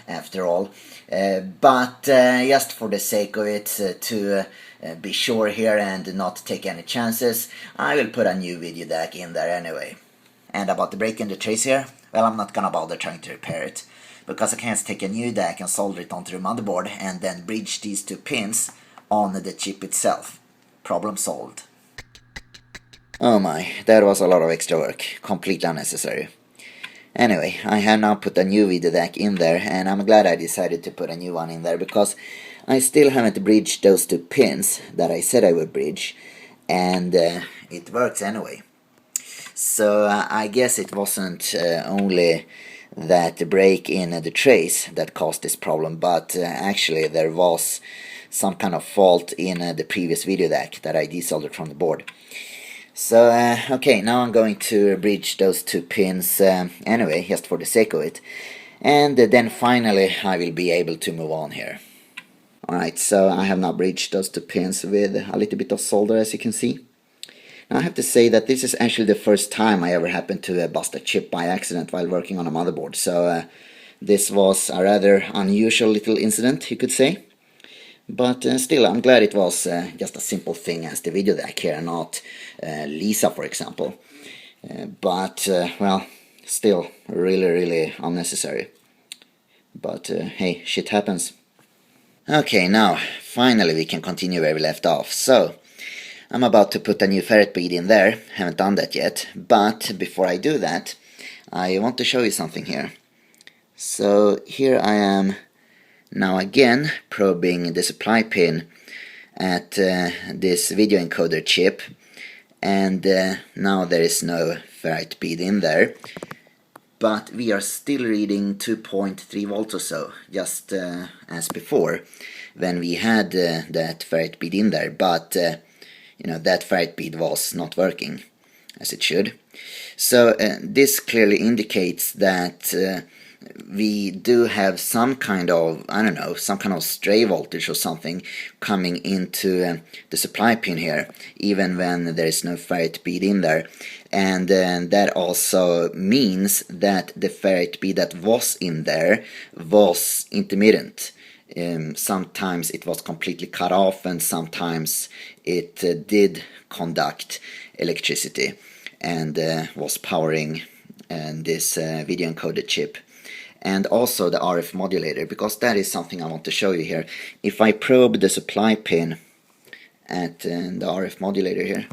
after all, but just for the sake of it, to be sure here and not take any chances, I will put a new video DAC in there anyway. And about the break in the trace here, well, I'm not gonna bother trying to repair it, because I can just take a new DAC and solder it onto the motherboard and then bridge these two pins on the chip itself. Problem solved. Oh my, that was a lot of extra work, completely unnecessary. Anyway, I have now put a new video DAC in there, and I'm glad I decided to put a new one in there, because I still haven't bridged those two pins that I said I would bridge, and it works anyway. So I guess it wasn't only that break in the trace that caused this problem, but actually there was some kind of fault in the previous video DAC that I desoldered from the board. So okay, now I'm going to bridge those two pins anyway, just for the sake of it, and then finally I will be able to move on here. Alright, so I have now bridged those two pins with a little bit of solder, as you can see. Now I have to say that this is actually the first time I ever happened to bust a chip by accident while working on a motherboard, so this was a rather unusual little incident, you could say. But still, I'm glad it was just a simple thing as the video DAC here, not Lisa, for example. But, well, still really unnecessary. But hey, shit happens. Okay, now, finally we can continue where we left off. So, I'm about to put a new ferrite bead in there, haven't done that yet, but before I do that, I want to show you something here. So, here I am now again probing the supply pin at this video encoder chip, and now there is no ferrite bead in there. But we are still reading 2.3 volts or so, just as before, when we had that ferrite bead in there, but you know, that ferrite bead was not working as it should. So this clearly indicates that we do have some kind of, I don't know, some kind of stray voltage or something coming into the supply pin here, even when there is no ferrite bead in there. And that also means that the ferrite bead that was in there was intermittent. Sometimes it was completely cut off, and sometimes it did conduct electricity and was powering this video encoder chip. And also the RF modulator, because that is something I want to show you here. If I probe the supply pin at the RF modulator here,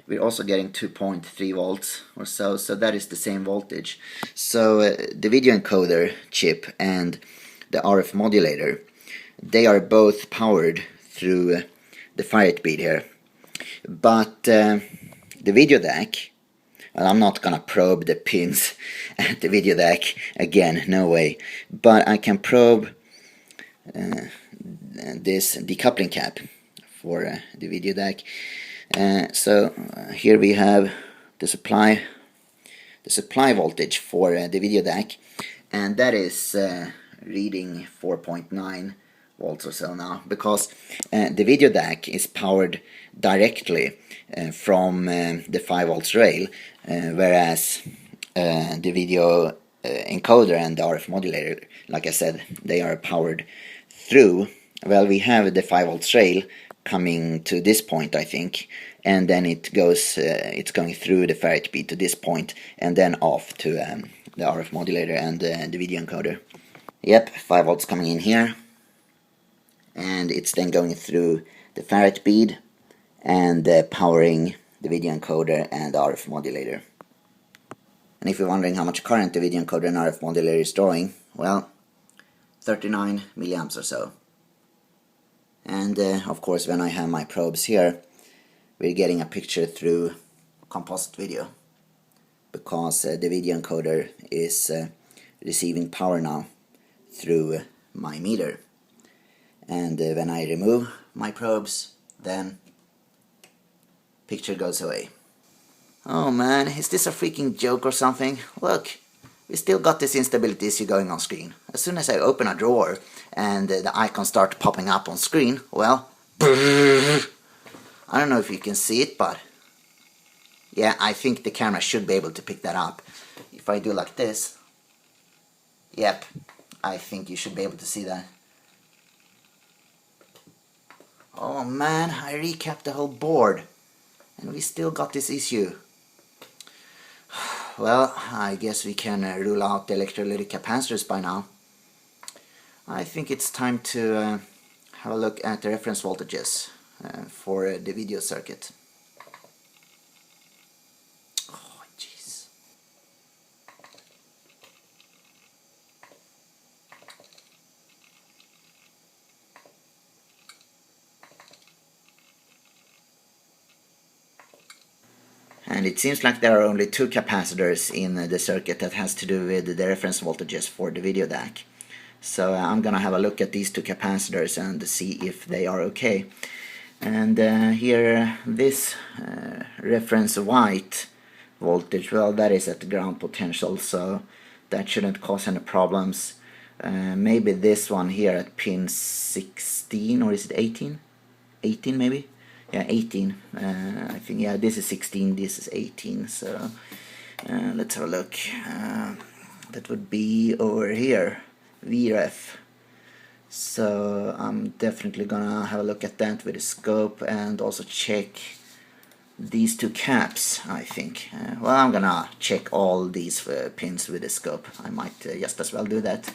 we're also getting 2.3 volts or so, so that is the same voltage. So the video encoder chip and the RF modulator, they are both powered through the ferrite bead here. But the video DAC, well, I'm not gonna probe the pins at the video DAC again, no way. But I can probe this decoupling cap for the video DAC. So here we have the supply voltage for the video DAC, and that is reading 4.9 volts or so now, because the video DAC is powered directly from the 5 volts rail, whereas the video encoder and the RF modulator, like I said, they are powered through, well, we have the 5 volts rail coming to this point, I think, and then it goes, it's going through the ferrite bead to this point, and then off to the RF modulator and the video encoder. Yep, 5 volts coming in here, and it's then going through the ferrite bead and powering the video encoder and the RF modulator. And if you're wondering how much current the video encoder and RF modulator is drawing, well, 39 milliamps or so. And of course, when I have my probes here, we're getting a picture through composite video, because the video encoder is receiving power now through my meter. And when I remove my probes, then picture goes away. Oh man, is this a freaking joke or something? Look, we still got this instability issue going on screen. As soon as I open a drawer and the icons start popping up on screen, well, I don't know if you can see it, but yeah, I think the camera should be able to pick that up. If I do like this, yep, I think you should be able to see that. Oh man, I recapped the whole board and we still got this issue. Well, I guess we can rule out the electrolytic capacitors by now. I think it's time to have a look at the reference voltages for the video circuit. Oh, jeez. And it seems like there are only two capacitors in the circuit that has to do with the reference voltages for the video DAC. So I'm gonna have a look at these two capacitors and see if they are okay. And here, this reference white voltage, well, that is at the ground potential, so that shouldn't cause any problems. Maybe this one here at pin 16, or is it 18? 18 maybe? Yeah, 18. I think, yeah, this is 16, this is 18, so let's have a look. That would be over here, VREF. So I'm definitely gonna have a look at that with a scope and also check these two caps, I think. Well, I'm gonna check all these pins with a scope. I might just as well do that.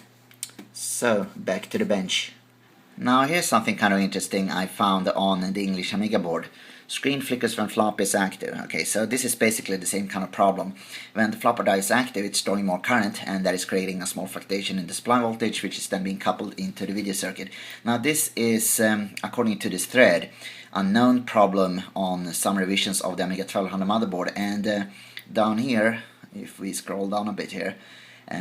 So, back to the bench. Now here's something kind of interesting I found on the English Amiga board. Screen flickers when flop is active. Okay, so this is basically the same kind of problem. When the flopper die is active, it's drawing more current, and that is creating a small fluctuation in the supply voltage, which is then being coupled into the video circuit. Now this is, according to this thread, a known problem on some revisions of the Amiga 1200 motherboard, and down here, if we scroll down a bit here,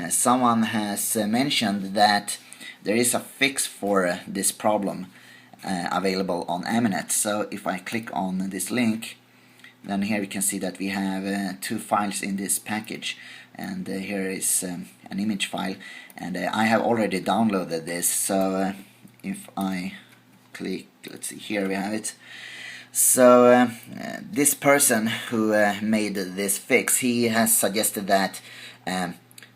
someone has mentioned that there is a fix for this problem available on Aminet. So if I click on this link, then here we can see that we have two files in this package, and here is an image file, and I have already downloaded this. So if I click, let's see, here we have it. So this person who made this fix, he has suggested that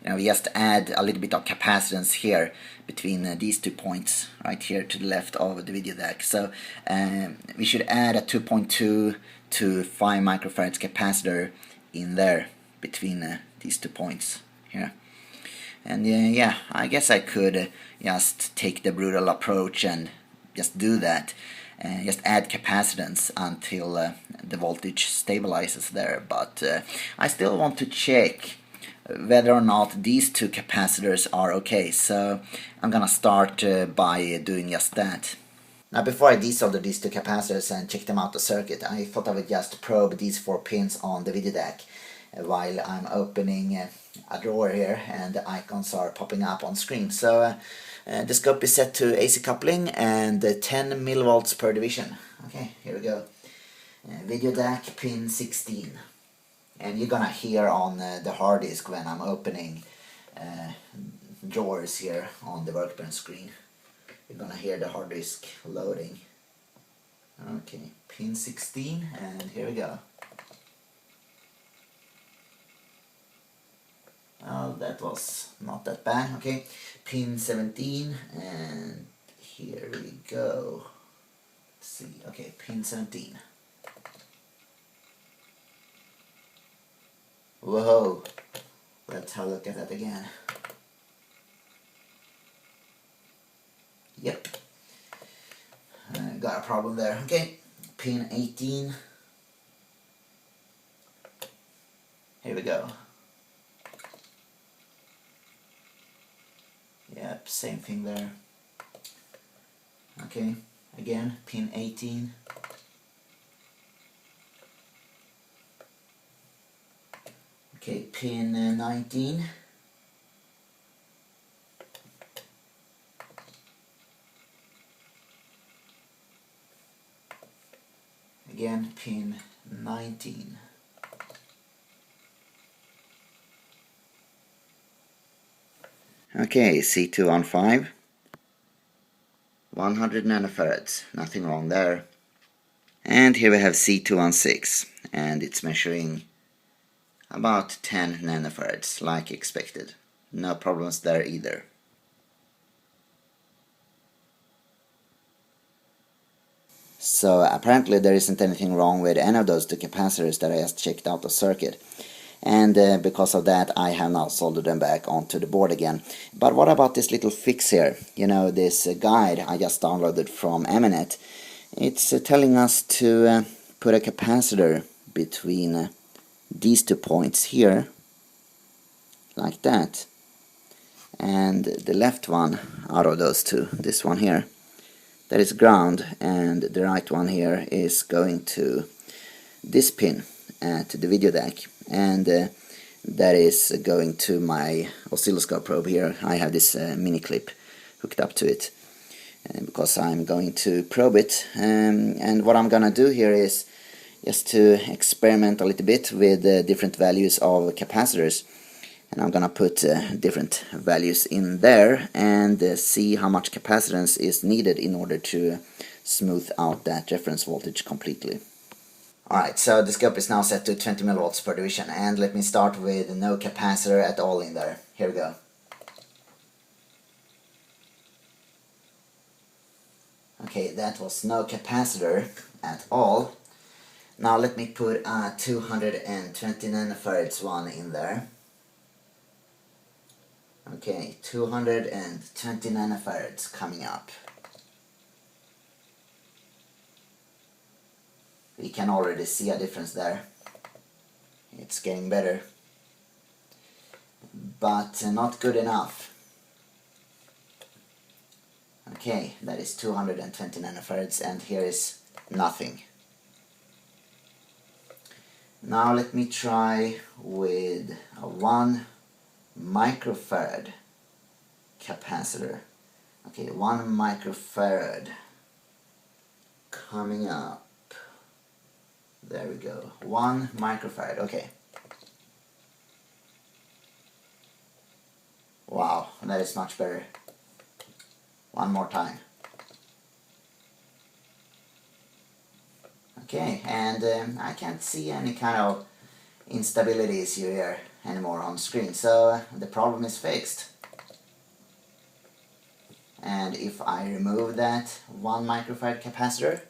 we just add a little bit of capacitance here between these 2 points right here to the left of the video DAC. So we should add a 2.2 to 5 microfarads capacitor in there between these 2 points here. And yeah, I guess I could just take the brutal approach and just do that. Just add capacitance until the voltage stabilizes there. But I still want to check whether or not these two capacitors are okay, so I'm gonna start by doing just that. Now before I desolder these two capacitors and check them out the circuit, I thought I would just probe these 4 pins on the video DAC while I'm opening a drawer here and the icons are popping up on screen. So the scope is set to AC coupling and 10 millivolts per division. Okay, here we go. Video DAC pin 16. And you're gonna hear on the hard disk when I'm opening drawers here on the workbench screen. You're gonna hear the hard disk loading. Okay, pin 16, and here we go. Well, that was not that bad. Okay, pin 17, and here we go. Let's see, okay, pin 17. Whoa, let's have a look at that again. Yep, got a problem there. Okay, pin 18. Here we go. Yep, same thing there. Okay, again, pin 18. Okay, pin 19. Again, pin 19. Okay, C2 on 5. 100 nanofarads, nothing wrong there. And here we have C2 on 6, and it's measuring about 10 nanofarads, like expected. No problems there either. So apparently there isn't anything wrong with any of those two capacitors that I just checked out the circuit. And because of that I have now soldered them back onto the board again. But what about this little fix here? You know, this guide I just downloaded from Aminet. It's telling us to put a capacitor between these 2 points here, like that. And the left one out of those two, this one here, that is ground, and the right one here is going to this pin at the video deck, and that is going to my oscilloscope probe here. I have this mini clip hooked up to it because I'm going to probe it, and what I'm gonna do here is just to experiment a little bit with different values of capacitors, and I'm gonna put different values in there and see how much capacitance is needed in order to smooth out that reference voltage completely. Alright, so the scope is now set to 20 millivolts per division, and let me start with no capacitor at all in there. Here we go. Okay, that was no capacitor at all. Now let me put a 220 nanofarads one in there. Okay, 220 nanofarads coming up. We can already see a difference there. It's getting better, but not good enough. Okay, that is 220 nanofarads, and here is nothing. Now let me try with a 1 microfarad capacitor. Okay, 1 microfarad coming up. There we go, 1 microfarad, okay. Wow, that is much better. One more time. Okay, and I can't see any kind of instabilities here anymore on screen, so the problem is fixed. And if I remove that 1 microfarad capacitor,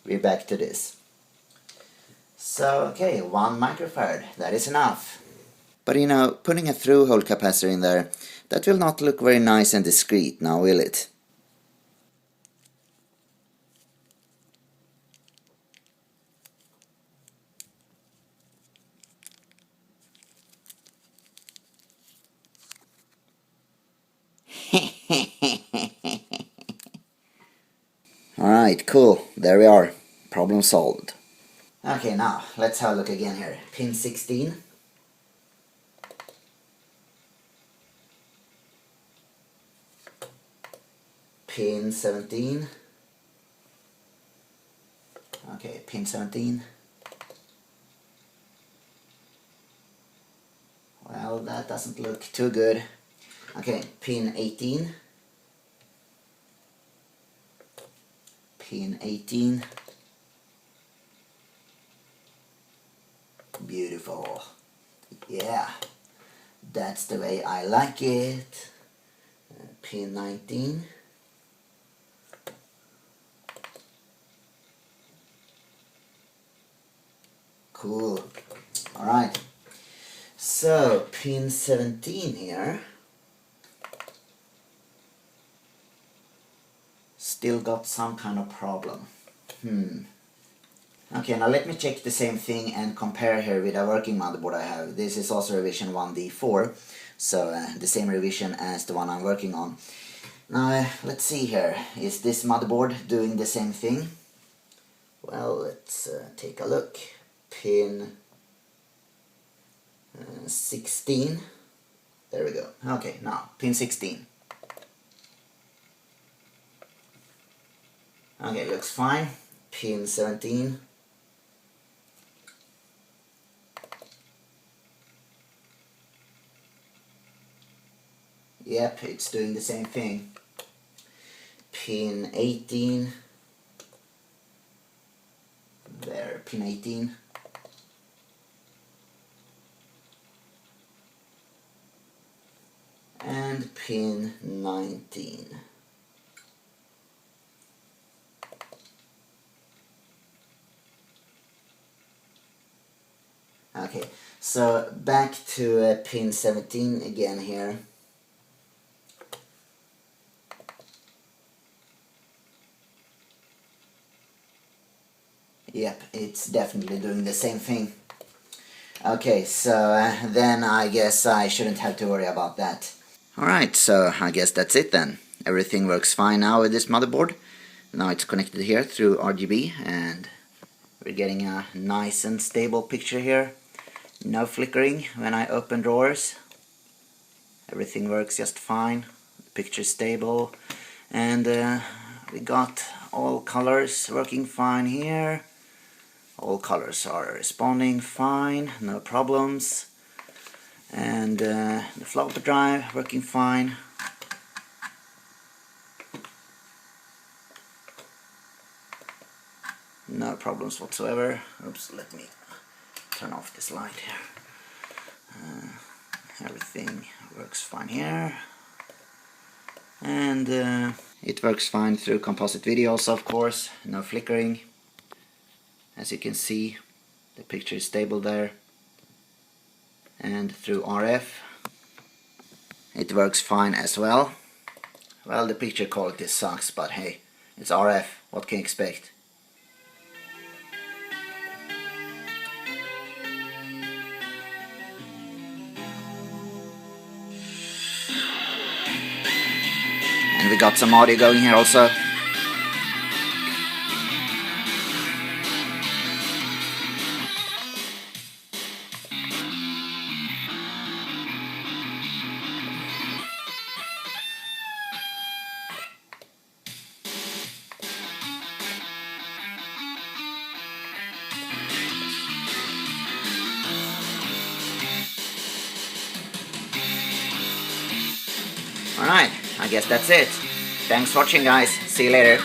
we're back to this. So okay, 1 microfarad, that is enough. But you know, putting a through-hole capacitor in there, that will not look very nice and discreet now, will it? Alright, cool, there we are, problem solved. Okay, now let's have a look again here. Pin 16. Pin 17. Okay, pin 17. Well, that doesn't look too good. Okay, pin 18. Pin 18. Beautiful. Yeah, that's the way I like it. Pin 19. Cool. Alright. So, pin 17 here. Still got some kind of problem. Okay, now let me check the same thing and compare here with a working motherboard I have. This is also revision 1D4, so the same revision as the one I'm working on. Now, let's see here. Is this motherboard doing the same thing? Well, let's take a look. Pin 16. There we go. Okay, now, pin 16. Okay, looks fine. Pin 17. Yep, it's doing the same thing. Pin 18. There, pin 18. And pin 19. Okay, so back to pin 17 again here. Yep, it's definitely doing the same thing. Okay, so then I guess I shouldn't have to worry about that. Alright, so I guess that's it then. Everything works fine now with this motherboard. Now it's connected here through RGB and we're getting a nice and stable picture here. No flickering when I open drawers. Everything works just fine. The picture is stable. And we got all colors working fine here. All colors are responding fine, no problems. And the floppy drive working fine. No problems whatsoever. Oops, let me turn off this light here. Everything works fine here. And it works fine through composite video also, of course. No flickering. As you can see, the picture is stable there. And through RF, it works fine as well. Well, the picture quality sucks, but hey, it's RF, what can you expect? And we got some audio going here also. Alright, I guess that's it. Thanks for watching, guys. See you later.